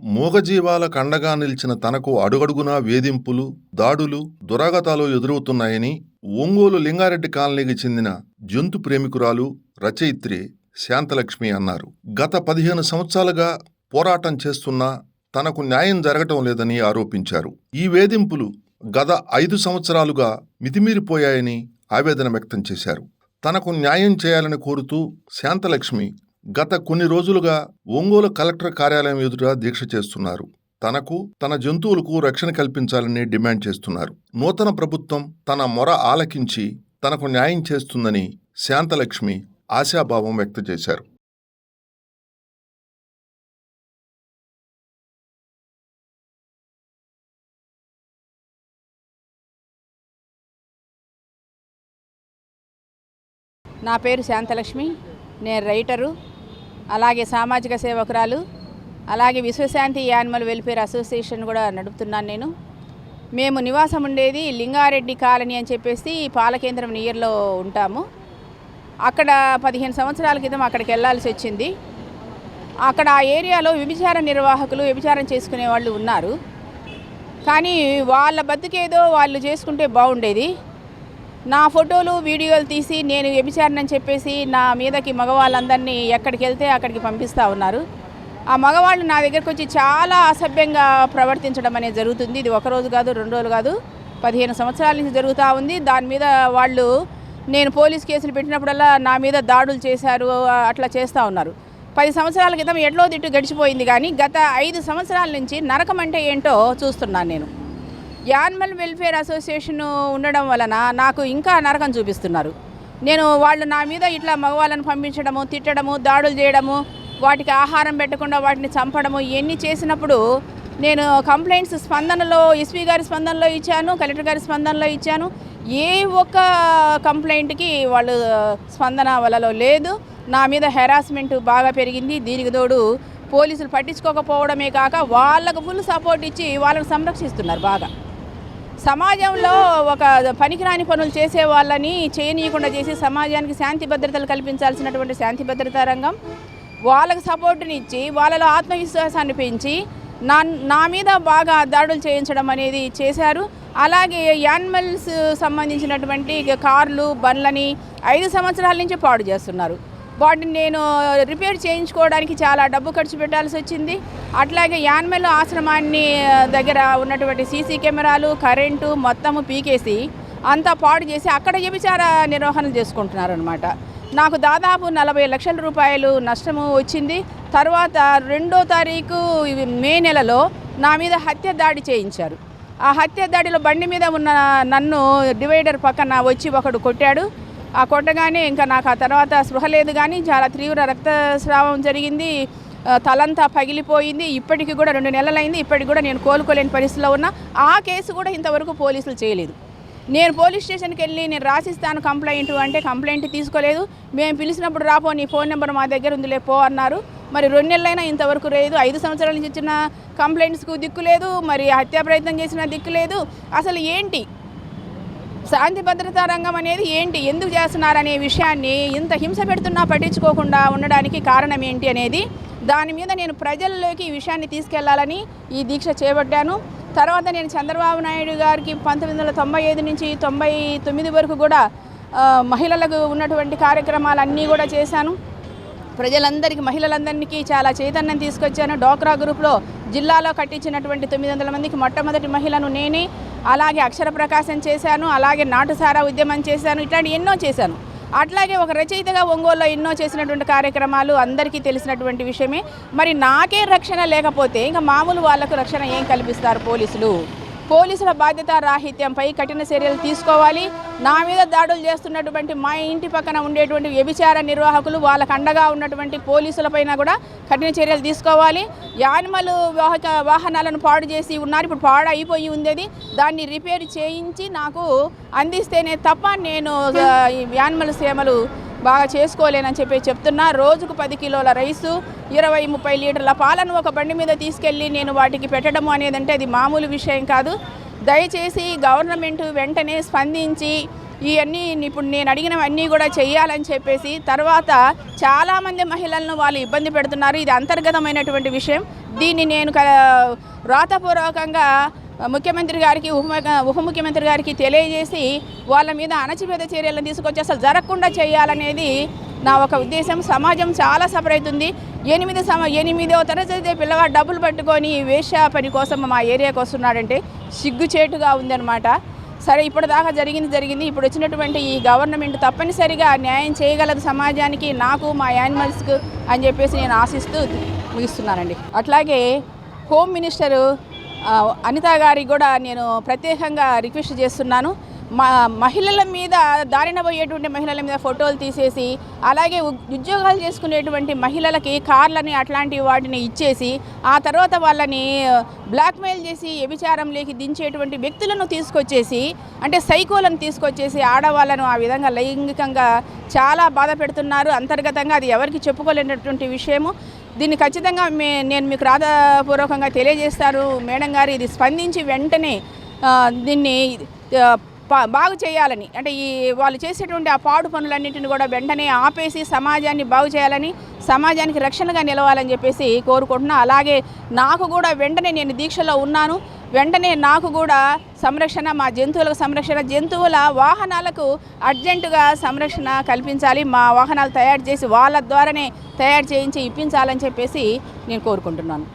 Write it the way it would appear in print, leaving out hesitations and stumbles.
మూగజీవాలకు అండగా నిలిచిన తనకు అడుగడుగునా వేధింపులు, దాడులు, దురాగతాలు ఎదురవుతున్నాయని ఒంగోలు లింగారెడ్డి కాలనీకి చెందిన జంతు ప్రేమికురాలు, రచయిత్రి శాంతలక్ష్మి అన్నారు. గత 15 సంవత్సరాలుగా పోరాటం చేస్తున్నా తనకు న్యాయం జరగటం లేదని ఆరోపించారు. ఈ వేధింపులు గత 5 సంవత్సరాలుగా మితిమీరిపోయాయని ఆవేదన వ్యక్తం చేశారు. తనకు న్యాయం చేయాలని కోరుతూ శాంతలక్ష్మి గత కొన్ని రోజులుగా ఒంగోలు కలెక్టర్ కార్యాలయం ఎదుట దీక్ష చేస్తున్నారు. తనకు, తన జంతువులకు రక్షణ కల్పించాలని డిమాండ్ చేస్తున్నారు. నూతన ప్రభుత్వం తన మొర ఆలకించి తనకు న్యాయం చేస్తుందని శాంతలక్ష్మి ఆశాభావం వ్యక్తం చేశారు. నా పేరు శాంతలక్ష్మి. నేను రైటరు, అలాగే సామాజిక సేవకురాలు, అలాగే విశ్వశాంతి యానిమల్ వెల్ఫేర్ అసోసియేషన్ కూడా నడుపుతున్నాను. మేము నివాసం ఉండేది లింగారెడ్డి కాలనీ అని చెప్పేసి పాలకేంద్రం నియర్లో ఉంటాము. అక్కడ 15 సంవత్సరాల క్రితం అక్కడికి వెళ్ళాల్సి వచ్చింది. అక్కడ ఆ ఏరియాలో వ్యభిచార నిర్వాహకులు, వ్యభిచారం చేసుకునే వాళ్ళు ఉన్నారు. కానీ వాళ్ళ బతుకేదో వాళ్ళు చేసుకుంటే బాగుండేది. నా ఫోటోలు, వీడియోలు తీసి నేను వ్యభిచారని చెప్పేసి నా మీదకి మగవాళ్ళందరినీ ఎక్కడికి వెళ్తే అక్కడికి పంపిస్తూ ఉన్నారు. ఆ మగవాళ్ళు నా దగ్గరకు వచ్చి చాలా అసభ్యంగా ప్రవర్తించడం అనేది జరుగుతుంది. ఇది ఒకరోజు కాదు, 2 రోజులు కాదు, 15 సంవత్సరాల నుంచి జరుగుతూ ఉంది. దాని మీద వాళ్ళు నేను పోలీస్ కేసులు పెట్టినప్పుడల్లా నా మీద దాడులు చేశారు, అట్లా చేస్తూ ఉన్నారు. 10 సంవత్సరాల క్రితం ఎడ్లో తిట్టు గడిచిపోయింది, కానీ గత 5 సంవత్సరాల నుంచి నరకం అంటే ఏంటో చూస్తున్నాను. నేను యానిమల్ వెల్ఫేర్ అసోసియేషన్ ఉండడం వలన నాకు ఇంకా నరకం చూపిస్తున్నారు. వాళ్ళు నా మీద ఇట్లా మగవాళ్ళను పంపించడము, తిట్టడము, దాడులు చేయడము, వాటికి ఆహారం పెట్టకుండా వాటిని చంపడము, ఇవన్నీ చేసినప్పుడు నేను కంప్లైంట్స్ స్పందనలో, ఎస్పీ గారి స్పందనలో ఇచ్చాను, కలెక్టర్ గారి స్పందనలో ఇచ్చాను. ఏ ఒక్క కంప్లైంట్కి వాళ్ళు స్పందన వలలో లేదు. నా మీద హెరాస్మెంట్ బాగా పెరిగింది. దీనికి తోడు పోలీసులు పట్టించుకోకపోవడమే కాక వాళ్ళకు ఫుల్ సపోర్ట్ ఇచ్చి వాళ్ళని సంరక్షిస్తున్నారు. బాగా సమాజంలో ఒక పనికిరాని పనులు చేసే వాళ్ళని చేయనీయకుండా చేసి సమాజానికి శాంతి భద్రతలు కల్పించాల్సినటువంటి శాంతి భద్రతా రంగం వాళ్ళకు సపోర్టుని ఇచ్చి వాళ్ళలో ఆత్మవిశ్వాసాన్ని పెంచి నా మీద బాగా దాడులు చేయించడం అనేది చేశారు. అలాగే యానిమల్స్ సంబంధించినటువంటి కార్లు, బండ్లని 5 సంవత్సరాల నుంచి పాడు చేస్తున్నారు. వాటిని నేను రిపేర్ చేయించుకోవడానికి చాలా డబ్బు ఖర్చు పెట్టాల్సి వచ్చింది. అట్లాగే యానిమల్ ఆశ్రమాన్ని దగ్గర ఉన్నటువంటి సీసీ కెమెరాలు, కరెంటు మొత్తము పీకేసి అంతా పాడు చేసి అక్కడ వ్యభిచార నిర్వహణ చేసుకుంటున్నారు అనమాట. నాకు దాదాపు 40 లక్షల రూపాయలు నష్టము వచ్చింది. తర్వాత 2వ తారీఖు మే నెలలో నా మీద హత్య దాడి చేయించారు. ఆ హత్య దాడిలో బండి మీద ఉన్న నన్ను డివైడర్ పక్కన వచ్చి ఒకడు కొట్టాడు. ఆ కొట్టగానే ఇంకా నాకు ఆ తర్వాత స్పృహ లేదు, కానీ చాలా తీవ్ర రక్తస్రావం జరిగింది. తలంతా పగిలిపోయింది. ఇప్పటికి కూడా 2 నెలలైంది. ఇప్పటికి కూడా నేను కోలుకోలేని పరిస్థితిలో ఉన్నా. ఆ కేసు కూడా ఇంతవరకు పోలీసులు చేయలేదు. నేను పోలీస్ స్టేషన్కి వెళ్ళి నేను రాసిస్తాను కంప్లైంట్ అంటే కంప్లైంట్ తీసుకోలేదు. మేము పిలిచినప్పుడు రాపో, నీ ఫోన్ నెంబర్ మా దగ్గర ఉందిలే పో అన్నారు. మరి 2 నెలలైనా ఇంతవరకు లేదు. 5 సంవత్సరాల నుంచి ఇచ్చిన కంప్లైంట్స్కు దిక్కు లేదు, మరి హత్యా ప్రయత్నం చేసిన దిక్కు లేదు. అసలు ఏంటి శాంతి భద్రతా రంగం అనేది ఏంటి, ఎందుకు చేస్తున్నారనే విషయాన్ని ఇంత హింస పెడుతున్నా పట్టించుకోకుండా ఉండడానికి కారణం ఏంటి అనేది దాని మీద నేను ప్రజల్లోకి ఈ విషయాన్ని తీసుకెళ్లాలని ఈ దీక్ష చేపట్టాను. తర్వాత నేను చంద్రబాబు నాయుడు గారికి 1995 నుంచి 99 వరకు కూడా మహిళలకు ఉన్నటువంటి కార్యక్రమాలన్నీ కూడా చేశాను. ప్రజలందరికీ, మహిళలందరికీ చాలా చైతన్యం తీసుకొచ్చాను. డోక్రా గ్రూప్లో జిల్లాలో కట్టించినటువంటి 900 మందికి మొట్టమొదటి మహిళను నేనే. అలాగే అక్షర ప్రకాశం చేశాను, అలాగే నాటుసారా ఉద్యమం చేశాను, ఇట్లాంటి ఎన్నో చేశాను. అట్లాగే ఒక రచయితగా ఒంగోలులో ఎన్నో చేసినటువంటి కార్యక్రమాలు అందరికీ తెలిసినటువంటి విషయమే. మరి నాకే రక్షణ లేకపోతే ఇంకా మామూలు వాళ్లకు రక్షణ ఏం కల్పిస్తారు పోలీసులు? పోలీసుల బాధ్యత రాహిత్యంపై కఠిన చర్యలు తీసుకోవాలి. నా మీద దాడులు చేస్తున్నటువంటి మా ఇంటి పక్కన ఉండేటువంటి వ్యభిచార నిర్వాహకులు, వాళ్ళకు అండగా ఉన్నటువంటి పోలీసులపైన కూడా కఠిన చర్యలు తీసుకోవాలి. యానిమల్ వాహనాలను పాడు చేసి ఉన్నారు. ఇప్పుడు పాడు అయిపోయి ఉంది. దాన్ని రిపేర్ చేయించి నాకు అందిస్తేనే తప్ప నేను యానిమల్ సేవలు బాగా చేసుకోలేనని చెప్తున్నా. రోజుకు 10 కిలోల రైసు, 20-30 లీటర్ల పాలను ఒక బండి మీద తీసుకెళ్ళి నేను వాటికి పెట్టడం అనేది అంటే అది మామూలు విషయం కాదు. దయచేసి గవర్నమెంట్ వెంటనే స్పందించి ఇవన్నీ ఇప్పుడు నేను అడిగినవన్నీ కూడా చెయ్యాలని చెప్పేసి తర్వాత చాలామంది మహిళలను వాళ్ళు ఇబ్బంది పెడుతున్నారు. ఇది అంతర్గతమైనటువంటి విషయం. దీన్ని నేను వ్రాతపూర్వకంగా ముఖ్యమంత్రి గారికి ఉప ముఖ్యమంత్రి గారికి తెలియజేసి వాళ్ళ మీద అణచివేత చర్యలను తీసుకొచ్చి అసలు జరగకుండా చేయాలనేది నా ఒక ఉద్దేశం. సమాజం చాలా సఫర్ అవుతుంది. 8వ తరగతి పిల్లవాడు డబ్బులు పట్టుకొని వేశ్య పని కోసం మా ఏరియాకి వస్తున్నాడంటే సిగ్గుచేటుగా ఉందన్నమాట. సరే, ఇప్పటిదాకా జరిగింది. ఇప్పుడు వచ్చినటువంటి ఈ గవర్నమెంట్ తప్పనిసరిగా న్యాయం చేయగలదు సమాజానికి, నాకు, మా యానిమల్స్కు అని చెప్పేసి నేను ఆశిస్తూ ముగిస్తున్నానండి. అట్లాగే హోమ్ మినిస్టరు అనిత గారికి కూడా నేను ప్రత్యేకంగా రిక్వెస్ట్ చేస్తున్నాను. మహిళల మీద దారిన పోయేటువంటి మహిళల మీద ఫోటోలు తీసేసి, అలాగే ఉద్యోగాలు చేసుకునేటువంటి మహిళలకి కార్లని అట్లాంటి వాటిని ఇచ్చేసి ఆ తర్వాత వాళ్ళని బ్లాక్మెయిల్ చేసి వ్యభిచారంలోకి దించేటువంటి వ్యక్తులను తీసుకొచ్చేసి, అంటే సైకోలను తీసుకొచ్చేసి ఆడవాళ్ళను ఆ విధంగా లైంగికంగా చాలా బాధ పెడుతున్నారు. అంతర్గతంగా అది ఎవరికి చెప్పుకోలేనటువంటి విషయము. దీన్ని ఖచ్చితంగా నేను మీకు రాతపూర్వకంగా తెలియజేస్తారు మేడం గారు. ఇది స్పందించి వెంటనే దీన్ని బాగు చేయాలని, అంటే వాళ్ళు చేసేటువంటి ఆ పాడు పనులన్నింటిని కూడా వెంటనే ఆపేసి సమాజాన్ని బాగు చేయాలని, సమాజానికి రక్షణగా నిలవాలని చెప్పేసి కోరుకుంటున్నా. అలాగే నాకు కూడా వెంటనే నేను దీక్షలో ఉన్నాను. వెంటనే నాకు కూడా సంరక్షణ, మా జంతువులకు సంరక్షణ, జంతువుల వాహనాలకు అర్జెంటుగా సంరక్షణ కల్పించాలి. మా వాహనాలు తయారు చేసి వాళ్ళ ద్వారానే తయారు చేయించి ఇప్పించాలని చెప్పేసి నేను కోరుకుంటున్నాను.